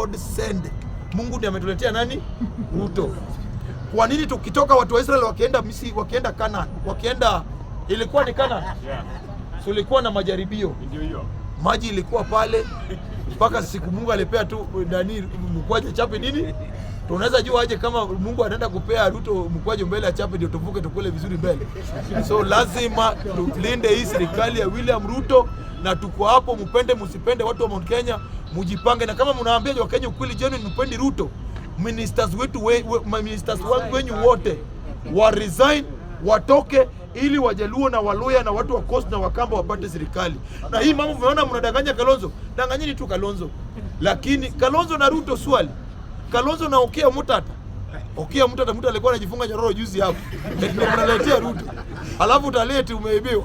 God send. Mungu ndiye ametuletea nani? Ruto. Kwa nini tukitoka watu wa Israeli wakienda Misri, wakienda Canaan, wakienda ilikuwa ni Canaan? So ilikuwa na majaribio. Ndio hiyo. Maji ilikuwa pale mpaka siku Mungu alipea tu nani mkwaje chape nini? Tunaweza jua aje kama Mungu anaenda kupea Ruto mkwaje mbele ya chape ndio tuvuke tukule vizuri mbele. So lazima tulinde hii serikali ya William Ruto, na tuko hapo, mpende msipende, watu wa Mount Kenya mjipange, na kama mnaambia wa Kenya ukweli genuine mpendi Ruto, ministers wetu ministers wenyu wote wa resign, watoke ili Wajaluo na Waluya na watu wa Coast na Wakamba wapate serikali. Na hii mambo mmeona mnadanganya Kalonzo, danganyeni tu Kalonzo. Lakini Kalonzo na Ruto swali. Kalonzo na Okia Mutata. Okia Mutata alikuwa anajifunga nyororo juzi hapo. Ndio mnaletea Ruto. Alafu utalete umeibiwa.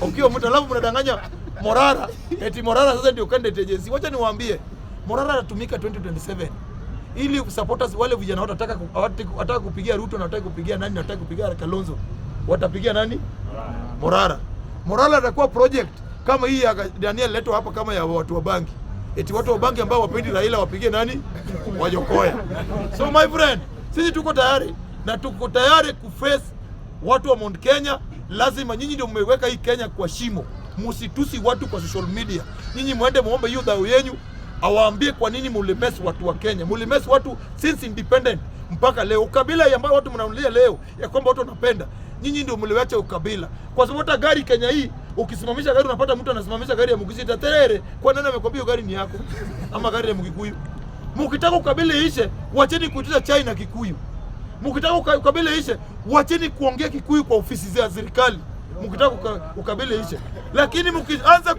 Okia Mutata, alafu mnadanganya Morara. Eti Morara sasa ndio candidate agency. Wacha niwaambie. Morara anatumika 2027. Ili supporters wale vijana wataka kupigia Ruto na wataka kupigia nani, na wataka kupigia Kalonzo, watapigia nani? Morara. Morara atakuwa project kama hii ya Daniel Leto hapa, kama ya watu wa banki. Eti watu wa banki ambao wapendi Raila wapigie nani? Wajokoya. So my friend, sisi tuko tayari na tuko tayari kuface watu wa Mount Kenya. Lazima nyinyi ndio mmeweka hii Kenya kwa shimo. Msitusi watu kwa social media. Nyinyi muende muombe hiyo dhao yenu, awaambie kwa nini mulimesi watu wa Kenya. Mulimesi watu since independent mpaka leo. Ukabila ambao watu mnaongelea leo ya kwamba watu wanapenda, nyinyi ndio mliwacha ukabila. Kwa sababu hata gari Kenya hii ukisimamisha gari unapata mtu anasimamisha gari ya Mugisi Taterere. Kwa nani amekwambia gari ni yako? Ama gari ya Mkikuyu? Mkitaka ukabila ishe, wacheni kuitisha chai na Kikuyu. Mkitaka ukabila ishe, wacheni kuongea Kikuyu kwa ofisi za serikali. Mkitaka ukabila ishe. Lakini mkianza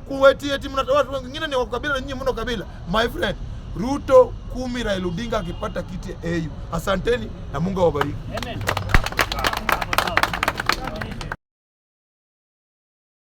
kuweti eti watu wengine ni wakabila, nyinyi mno kabila. My friend, Ruto 10 Raila Odinga akipata kiti AU. Asanteni na Mungu awabariki. Amen.